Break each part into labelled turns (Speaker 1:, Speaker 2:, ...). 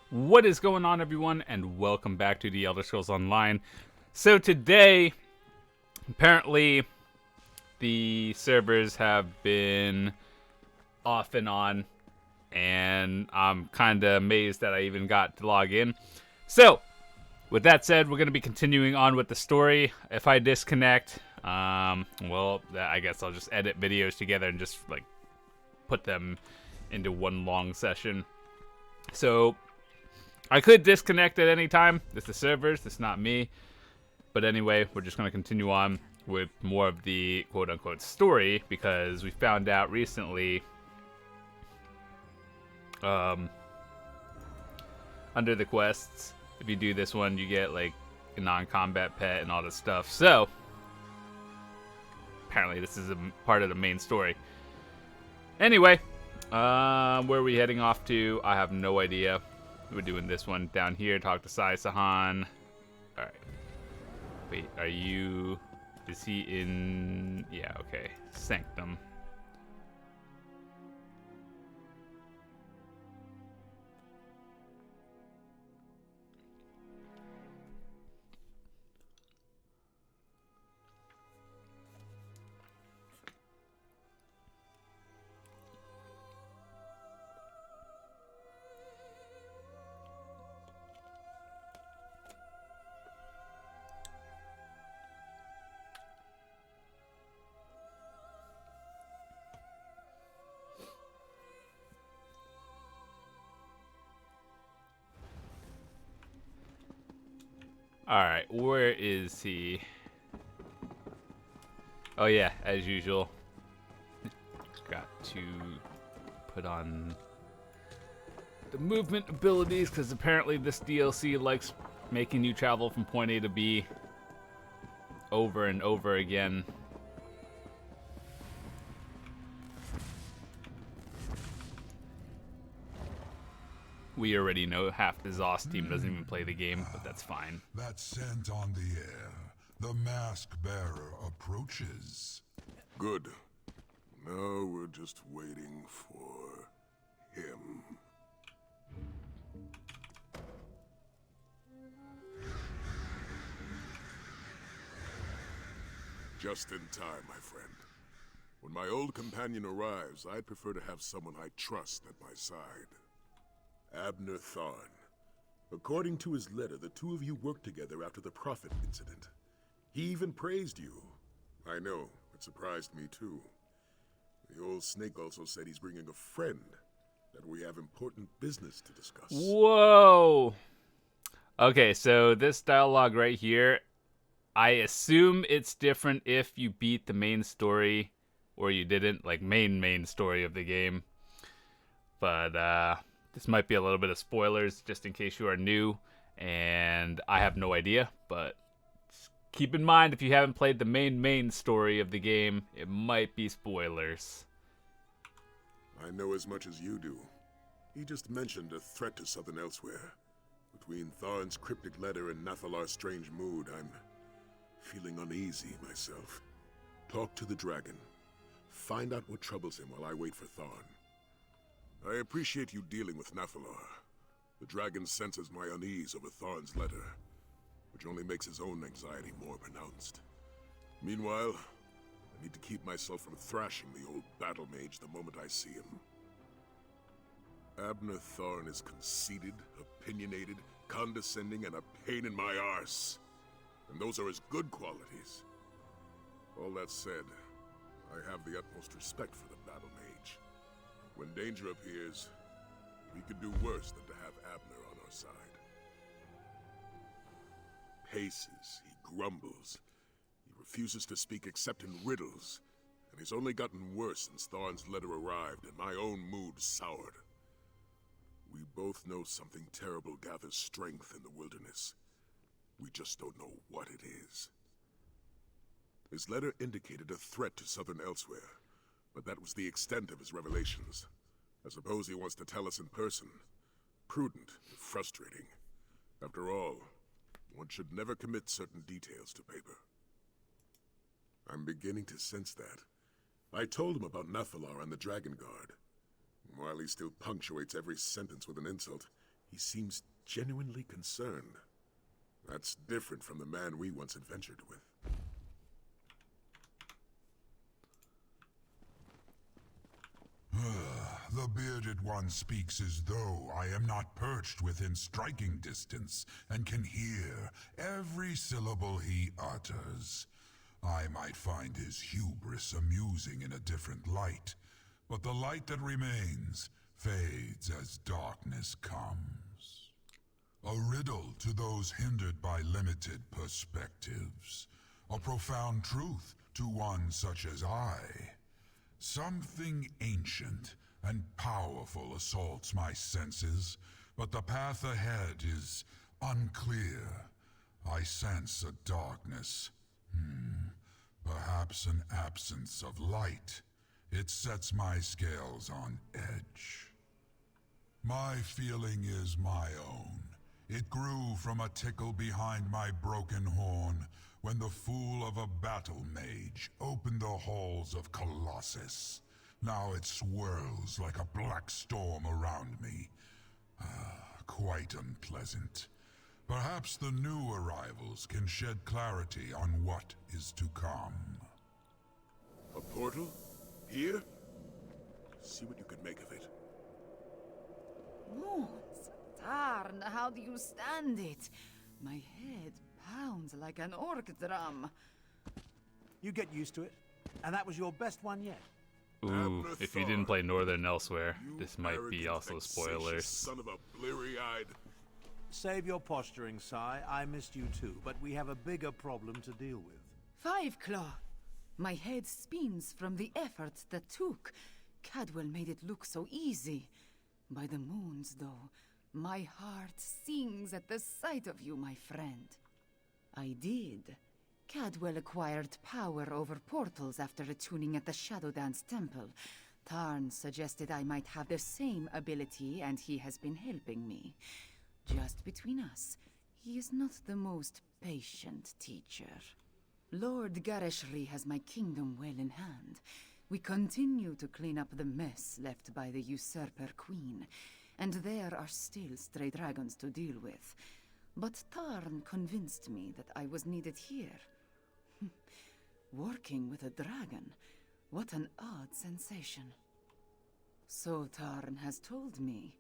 Speaker 1: What is going on, everyone, and welcome back to the Elder Scrolls Online. So today, apparently, the servers have been off and on, and I'm kind of amazed that I even got to log in. So, with that said, we're going to be continuing on with the story. If I disconnect, well, I guess I'll just edit videos together and just, put them into one long session. So, I could disconnect at any time. It's the servers, it's not me. But anyway, we're just going to continue on with more of the quote-unquote story, because we found out recently, under the quests, if you do this one, you get, like, a non-combat pet and all this stuff. So, apparently this is a part of the main story. Anyway, where are we heading off to? I have no idea. We're doing this one down here. Talk to Sai Sahan. Alright. Wait, are you... Is he in... Yeah, okay. Sanctum. Alright, where is he? Oh yeah, as usual. Got to put on the movement abilities, because apparently this DLC likes making you travel from point A to B over and over again. We already know half the ZOS team doesn't even play the game, but that's fine.
Speaker 2: That scent on the air. The mask bearer approaches.
Speaker 3: Good. Now we're just waiting for him. Just in time, my friend. When my old companion arrives, I'd prefer to have someone I trust at my side. Abner Tharn. According to his letter, the two of you worked together after the Prophet incident. He even praised you. I know, it surprised me too. The old snake also said he's bringing a friend, that we have important business to discuss.
Speaker 1: Whoa! Okay, so this dialogue right here, I assume it's different if you beat the main story or you didn't, like main story of the game. But, this might be a little bit of spoilers, just in case you are new, and I have no idea, but keep in mind, if you haven't played the main story of the game, it might be spoilers.
Speaker 3: I know as much as you do. He just mentioned a threat to Southern Elsweyr. Between Tharn's cryptic letter and Nathalar's strange mood, I'm feeling uneasy myself. Talk to the dragon. Find out what troubles him while I wait for Tharn. I appreciate you dealing with Nathalar. The dragon senses my unease over Tharn's letter, which only makes his own anxiety more pronounced. Meanwhile, I need to keep myself from thrashing the old battle mage the moment I see him. Abner Tharn is conceited, opinionated, condescending, and a pain in my arse. And those are his good qualities. All that said, I have the utmost respect for the battle mage. When danger appears, we could do worse than to have Abner on our side. Paces, he grumbles. He refuses to speak except in riddles. And he's only gotten worse since Tharn's letter arrived and my own mood soured. We both know something terrible gathers strength in the wilderness. We just don't know what it is. His letter indicated a threat to Southern Elsweyr, but that was the extent of his revelations. I suppose he wants to tell us in person. Prudent, if frustrating. After all, one should never commit certain details to paper. I'm beginning to sense that. I told him about Nathalar and the Dragonguard. While he still punctuates every sentence with an insult, He seems genuinely concerned. That's different from the man we once adventured with.
Speaker 2: The bearded one speaks as though I am not perched within striking distance and can hear every syllable he utters. I might find his hubris amusing in a different light, but the light that remains fades as darkness comes. A riddle to those hindered by limited perspectives. A profound truth to one such as I. Something ancient and powerful assaults my senses, but the path ahead is unclear. I sense a darkness. Perhaps an absence of light. It sets my scales on edge. My feeling is my own. It grew from a tickle behind my broken horn when the fool of a battle mage opened the halls of Colossus. Now it swirls like a black storm around me. Quite unpleasant. Perhaps the new arrivals can shed clarity on what is to come.
Speaker 3: A portal? Here? See what you can make of it.
Speaker 4: Moons, Tarn, how do you stand it? My head pounds like an orc drum.
Speaker 5: You get used to it. And that was your best one yet.
Speaker 1: Ooh, if you didn't play Northern Elsweyr,
Speaker 3: You
Speaker 1: this might be
Speaker 3: arrogant,
Speaker 1: also
Speaker 3: vexatious
Speaker 1: spoilers.
Speaker 3: Son of a bleary-eyed.
Speaker 5: Save your posturing, Sai. I missed you too, but we have a bigger problem to deal with.
Speaker 4: Five Claw. My head spins from the efforts that took. Cadwell made it look so easy. By the moons, though, my heart sings at the sight of you, my friend. I did. Cadwell acquired power over portals after attuning at the Shadow Dance Temple. Tarn suggested I might have the same ability, and he has been helping me. Just between us, he is not the most patient teacher. Lord Gareshri has my kingdom well in hand. We continue to clean up the mess left by the usurper queen, and there are still stray dragons to deal with. But Tarn convinced me that I was needed here. Working with a dragon, what an odd sensation. So Tarn has told me.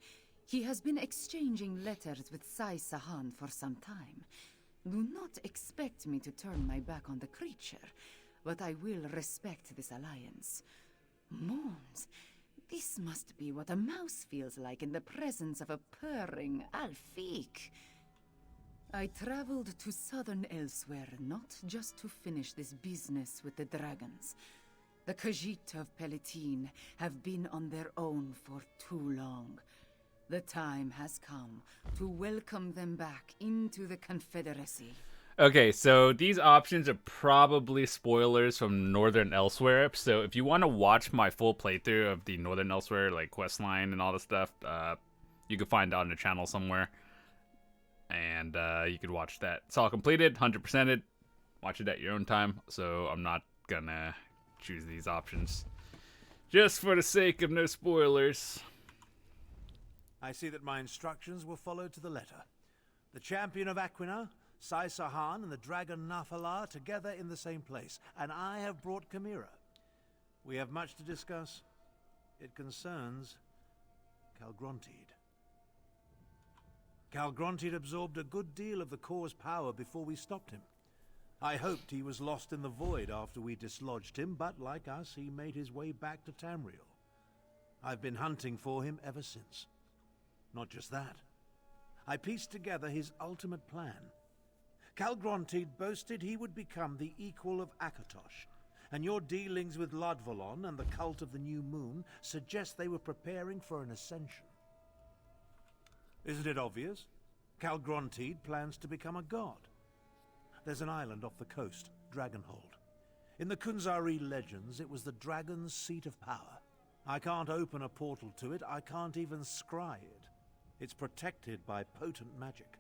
Speaker 4: He has been exchanging letters with Sai Sahan for some time. Do not expect me to turn my back on the creature, but I will respect this alliance. Moons, this must be what a mouse feels like in the presence of a purring Alfiq. I traveled to Southern Elsweyr not just to finish this business with the dragons. The Khajiit of Palatine have been on their own for too long. The time has come to welcome them back into the Confederacy.
Speaker 1: Okay, so these options are probably spoilers from Northern Elsweyr. So if you want to watch my full playthrough of the Northern Elsweyr, like questline and all this stuff, you can find it on the channel somewhere. And you could watch that. It's all completed, 100%ed. Watch it at your own time. So I'm not gonna choose these options, just for the sake of no spoilers.
Speaker 5: I see that my instructions were followed to the letter. The champion of Aquina, Sai Sahan, and the dragon Nafalar together in the same place, and I have brought Chimera. We have much to discuss. It concerns Calgrontide. Calgrontide absorbed a good deal of the Core's power before we stopped him. I hoped he was lost in the void after we dislodged him, but like us, he made his way back to Tamriel. I've been hunting for him ever since. Not just that. I pieced together his ultimate plan. Calgrontide boasted he would become the equal of Akatosh, and your dealings with Lodvalon and the cult of the New Moon suggest they were preparing for an ascension. Isn't it obvious? Calgrontide plans to become a god. There's an island off the coast, Dragonhold. In the Kunzari legends, it was the dragon's seat of power. I can't open a portal to it, I can't even scry it. It's protected by potent magic.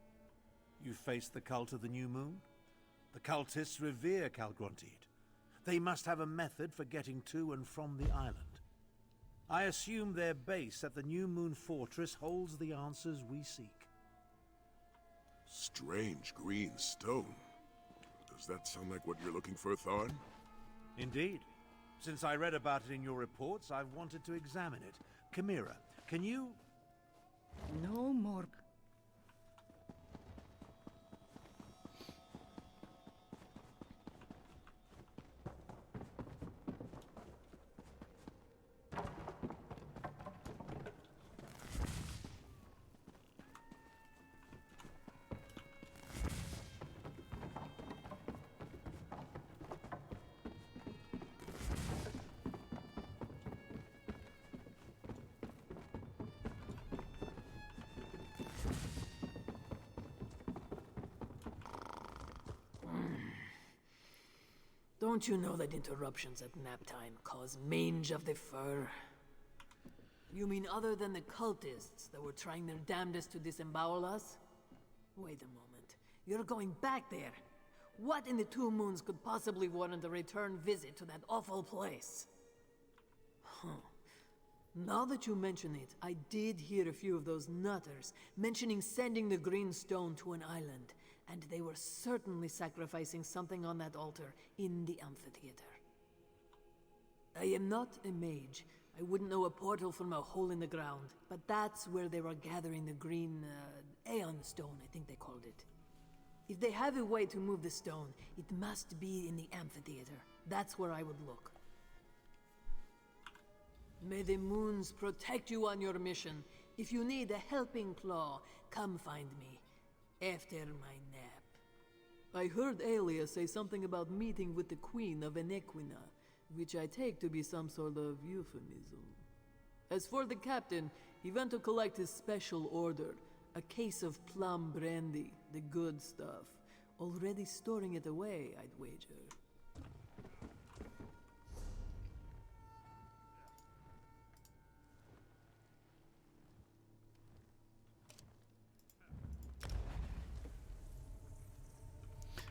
Speaker 5: You face the cult of the New Moon? The cultists revere Calgrontide. They must have a method for getting to and from the island. I assume their base at the New Moon Fortress holds the answers we seek.
Speaker 3: Strange green stone. Does that sound like what you're looking for, Tharn?
Speaker 5: Indeed. Since I read about it in your reports, I've wanted to examine it. Chimera, can you...
Speaker 4: No more.
Speaker 6: Don't you know that interruptions at nap time cause mange of the fur? You mean other than the cultists that were trying their damnedest to disembowel us? Wait a moment. You're going back there. What in the Two Moons could possibly warrant a return visit to that awful place? Huh. Now that you mention it, I did hear a few of those nutters mentioning sending the green stone to an island, and they were certainly sacrificing something on that altar in the amphitheater. I am not a mage. I wouldn't know a portal from a hole in the ground, but that's where they were gathering the green, Aeon stone, I think they called it. If they have a way to move the stone, it must be in the amphitheater. That's where I would look. May the moons protect you on your mission. If you need a helping claw, come find me after my nap. I heard Aelia say something about meeting with the Queen of Enequina, which I take to be some sort of euphemism. As for the captain, he went to collect his special order, a case of plum brandy, the good stuff. Already storing it away, I'd wager.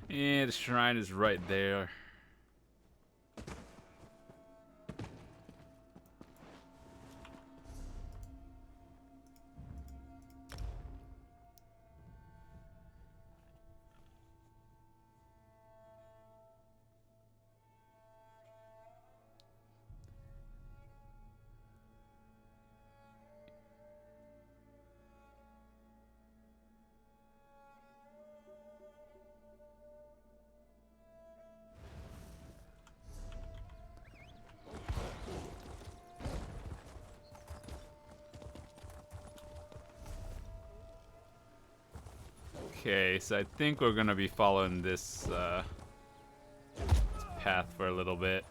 Speaker 1: Yeah, the shrine is right there. Okay, so I think we're gonna be following this path for a little bit.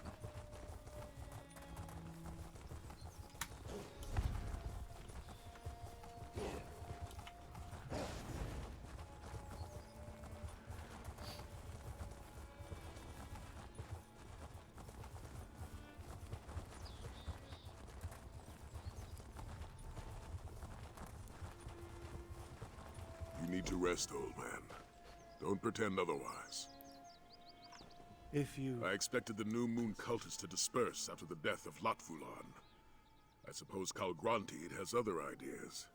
Speaker 3: You need to rest, old man. Don't pretend otherwise.
Speaker 5: If you...
Speaker 3: I expected the New Moon cultists to disperse after the death of Lotfulan. I suppose Calgrantiid has other ideas.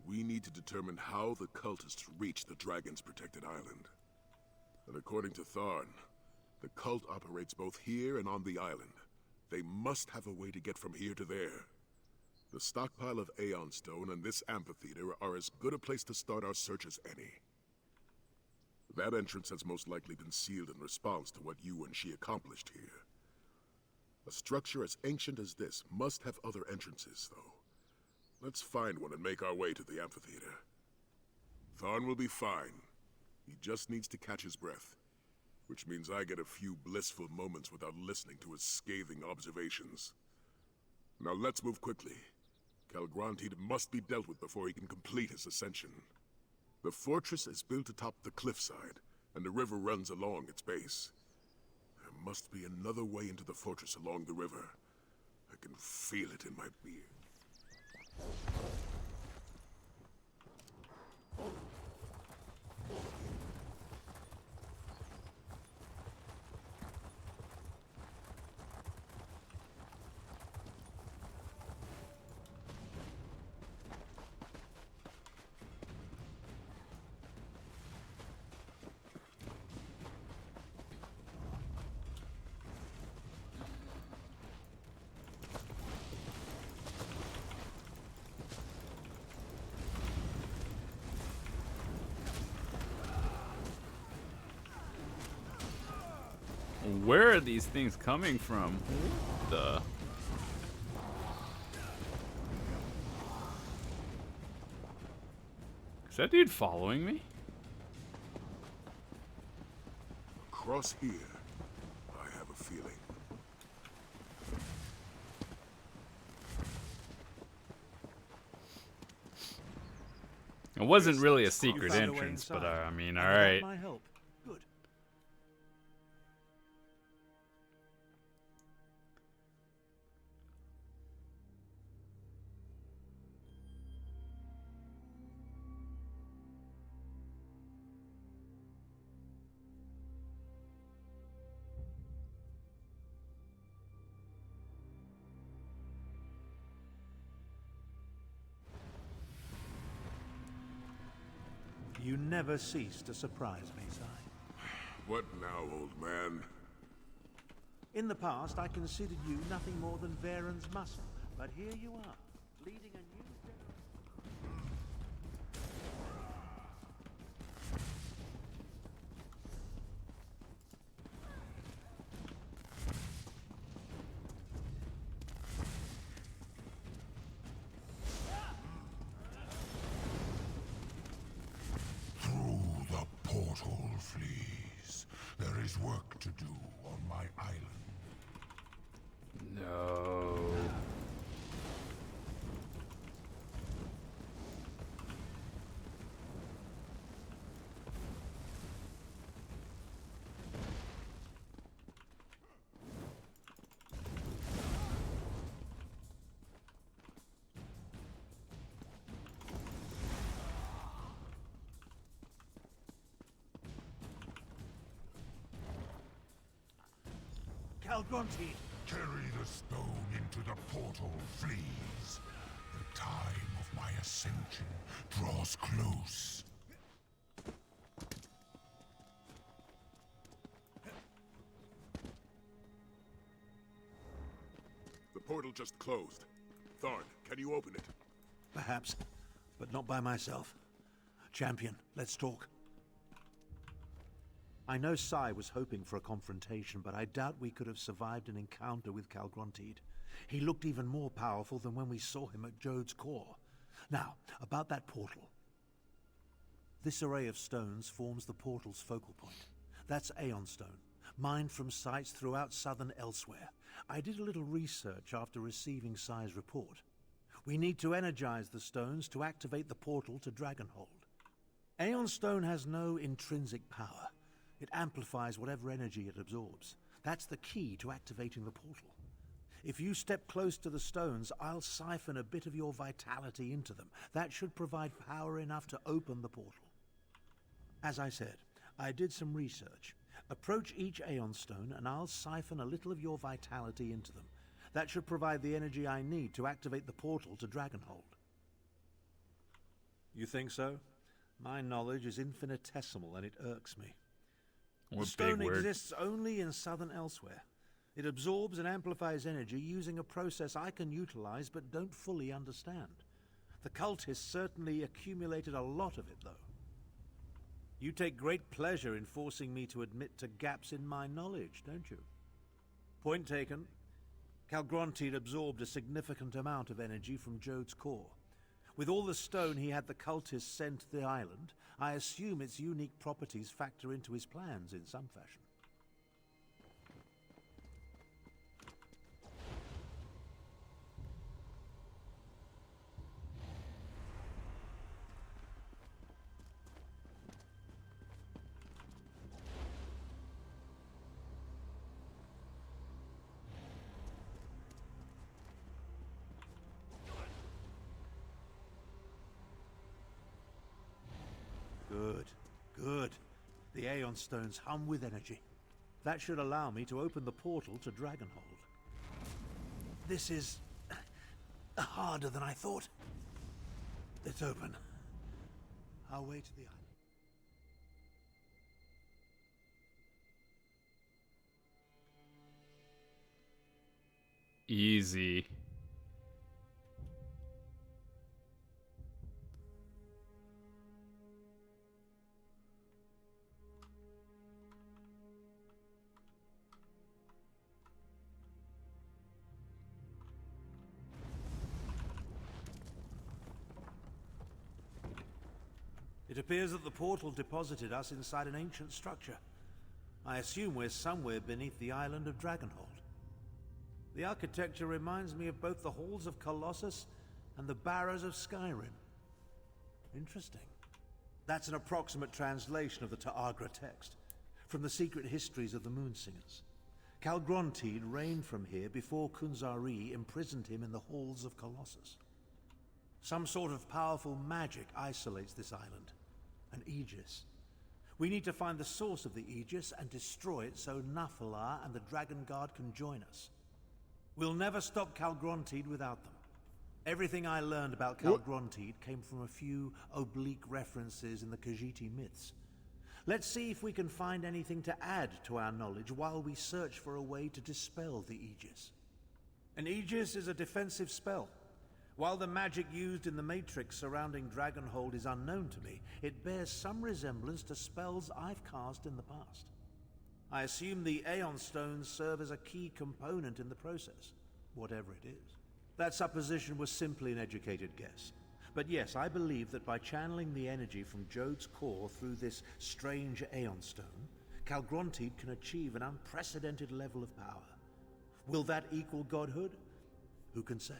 Speaker 3: We need to determine how the cultists reached the Dragon's protected island. And according to Tharn, the cult operates both here and on the island. They must have a way to get from here to there. The stockpile of Aeon stone and this amphitheater are as good a place to start our search as any. That entrance has most likely been sealed in response to what you and she accomplished here. A structure as ancient as this must have other entrances, though. Let's find one and make our way to the amphitheater. Tharn will be fine. He just needs to catch his breath, which means I get a few blissful moments without listening to his scathing observations. Now let's move quickly. Calgrantiid must be dealt with before he can complete his ascension. The fortress is built atop the cliffside, and the river runs along its base. There must be another way into the fortress along the river. I can feel it in my beard.
Speaker 1: Where are these things coming from? What the? Is that dude following me?
Speaker 3: Across here, I have a feeling.
Speaker 1: It wasn't really a secret
Speaker 5: found a way
Speaker 1: entrance, but
Speaker 5: inside.
Speaker 1: I mean,
Speaker 5: And
Speaker 1: all
Speaker 5: without
Speaker 1: right.
Speaker 5: my help. Good. You never cease to surprise me, Sai.
Speaker 3: What now, old man?
Speaker 5: In the past, I considered you nothing more than Varen's muscle, but here you are, leading a new generation.
Speaker 2: Through the portal, fleas. There is work to do on my island.
Speaker 1: No.
Speaker 5: Calgronti!
Speaker 2: Carry the stone into the portal, fleas. The time of my ascension draws close.
Speaker 3: The portal just closed. Tharn, can you open it?
Speaker 5: Perhaps, but not by myself. Champion, let's talk. I know Sai was hoping for a confrontation, but I doubt we could have survived an encounter with Calgrontiid. He looked even more powerful than when we saw him at Jode's core. Now, about that portal. This array of stones forms the portal's focal point. That's Aeon stone, mined from sites throughout Southern Elsweyr. I did a little research after receiving Sai's report. We need to energize the stones to activate the portal to Dragonhold. Aeon stone has no intrinsic power. It amplifies whatever energy it absorbs. That's the key to activating the portal. If you step close to the stones, I'll siphon a bit of your vitality into them. That should provide power enough to open the portal. As I said, I did some research. Approach each Aeon stone and I'll siphon a little of your vitality into them. That should provide the energy I need to activate the portal to Dragonhold. You think so? My knowledge is infinitesimal and it irks me. The stone exists only in Southern Elsweyr. It absorbs and amplifies energy using a process I can utilize but don't fully understand. The cultists certainly accumulated a lot of it, though. You take great pleasure in forcing me to admit to gaps in my knowledge, don't you? Point taken. Calgrontiid absorbed a significant amount of energy from Jode's core. With all the stone he had the cultists send to the island, I assume its unique properties factor into his plans in some fashion. Good, good. The Aeon stones hum with energy. That should allow me to open the portal to Dragonhold. This is harder than I thought. It's open. Our way to the island.
Speaker 1: Easy.
Speaker 5: It appears that the portal deposited us inside an ancient structure. I assume we're somewhere beneath the island of Dragonhold. The architecture reminds me of both the halls of Colossus and the barrows of Skyrim. Interesting. That's an approximate translation of the Ta'agra text, from the secret histories of the Moonsingers. Calgrontiid reigned from here before Kunzari imprisoned him in the halls of Colossus. Some sort of powerful magic isolates this island, an Aegis. We need to find the source of the Aegis and destroy it so Nafalar and the Dragonguard can join us. We'll never stop Calgrontiid without them. Everything I learned about Calgrontiid came from a few oblique references in the Khajiit myths. Let's see if we can find anything to add to our knowledge while we search for a way to dispel the Aegis. An Aegis is a defensive spell. While the magic used in the Matrix surrounding Dragonhold is unknown to me, it bears some resemblance to spells I've cast in the past. I assume the Aeon stones serve as a key component in the process, whatever it is. That supposition was simply an educated guess. But yes, I believe that by channeling the energy from Jode's core through this strange Aeon stone, Calgrontiid can achieve an unprecedented level of power. Will that equal godhood? Who can say?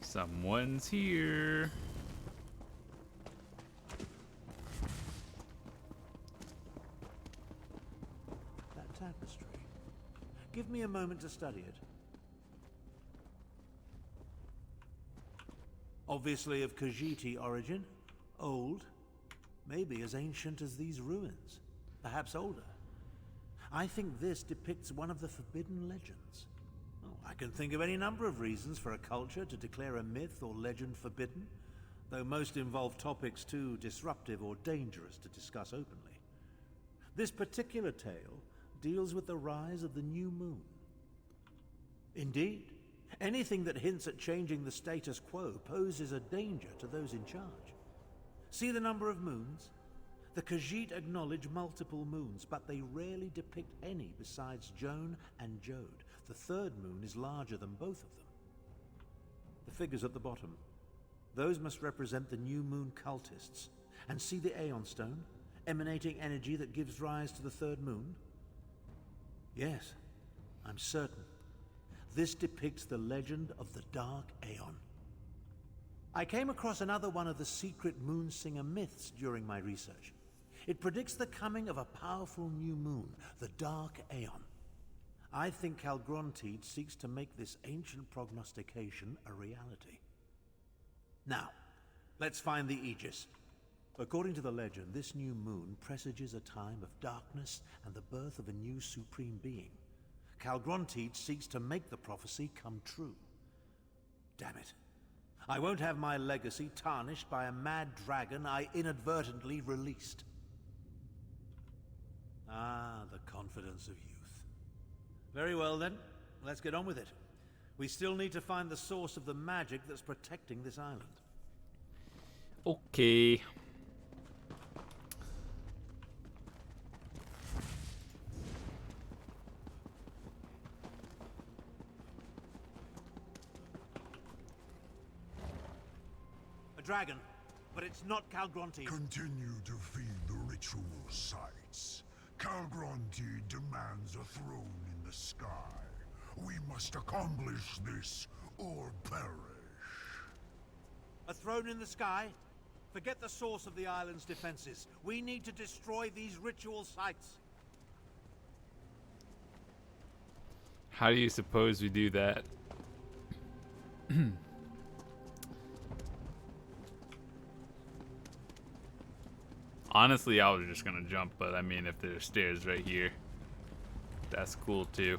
Speaker 1: Someone's here.
Speaker 5: That tapestry. Give me a moment to study it. Obviously of Khajiit origin, old, maybe as ancient as these ruins, perhaps older. I think this depicts one of the forbidden legends. I can think of any number of reasons for a culture to declare a myth or legend forbidden, though most involve topics too disruptive or dangerous to discuss openly. This particular tale deals with the rise of the new moon. Indeed, anything that hints at changing the status quo poses a danger to those in charge. See the number of moons? The Khajiit acknowledge multiple moons, but they rarely depict any besides Joan and Jode. The third moon is larger than both of them. The figures at the bottom. Those must represent the new moon cultists. And see the Aeon stone, emanating energy that gives rise to the third moon? Yes, I'm certain. This depicts the legend of the Dark Aeon. I came across another one of the secret Moonsinger myths during my research. It predicts the coming of a powerful new moon, the Dark Aeon. I think Calgrontiid seeks to make this ancient prognostication a reality. Now, let's find the Aegis. According to the legend, this new moon presages a time of darkness and the birth of a new supreme being. Calgrontiid seeks to make the prophecy come true. Damn it. I won't have my legacy tarnished by a mad dragon I inadvertently released. Ah, the confidence of youth. Very well then, let's get on with it. We still need to find the source of the magic that's protecting this island.
Speaker 1: Okay.
Speaker 5: A dragon, but it's not Calgrontiid.
Speaker 2: Continue to feed the ritual sites. Calgrontiid demands a throne in the sky. We must accomplish this or perish.
Speaker 5: A throne in the sky? Forget the source of the island's defenses. We need to destroy these ritual sites.
Speaker 1: How do you suppose we do that? Honestly, I was just gonna jump, but I mean, if there's stairs right here, that's cool too.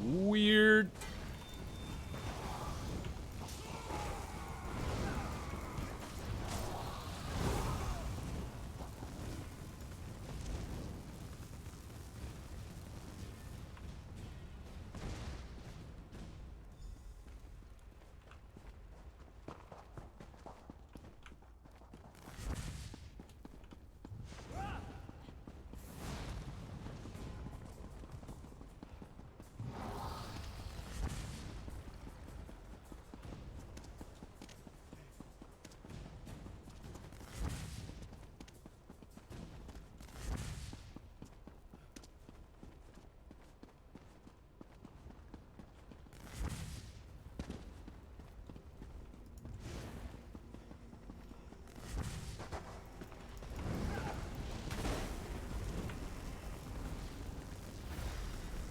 Speaker 1: Weird.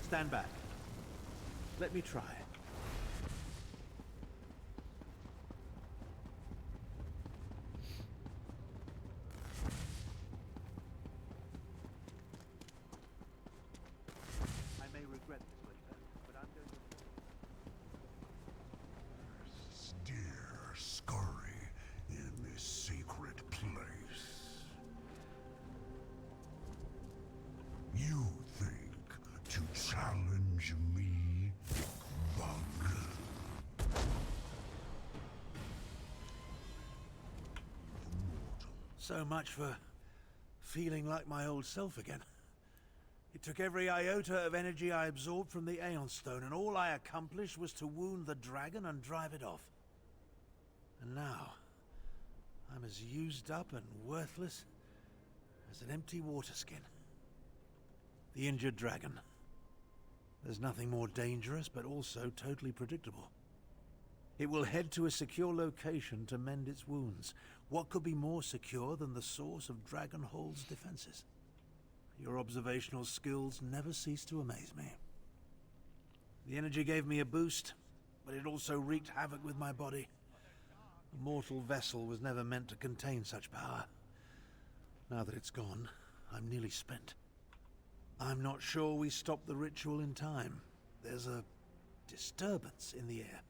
Speaker 5: Stand back. Let me try. I may regret this later, but I'm going to...
Speaker 2: Steer scurry in this secret place. You think to challenge me, bug?
Speaker 5: So much for feeling like my old self again. It took every iota of energy I absorbed from the Aeon Stone, and all I accomplished was to wound the dragon and drive it off. And now, I'm as used up and worthless as an empty water skin. The injured dragon. There's nothing more dangerous, but also totally predictable. It will head to a secure location to mend its wounds. What could be more secure than the source of Dragonhold's defenses? Your observational skills never cease to amaze me. The energy gave me a boost, but it also wreaked havoc with my body. A mortal vessel was never meant to contain such power. Now that it's gone, I'm nearly spent. I'm not sure we stopped the ritual in time. There's a disturbance in the air.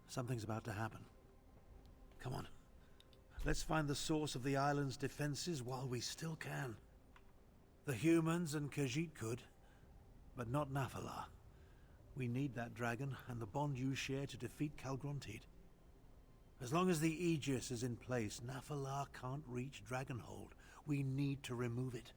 Speaker 5: Something's about to happen. Come on. Let's find the source of the island's defenses while we still can. The humans and Khajiit could, but not Nafalar. We need that dragon and the bond you share to defeat Calgronteed. As long as the Aegis is in place, Nafalar can't reach Dragonhold. We need to remove it.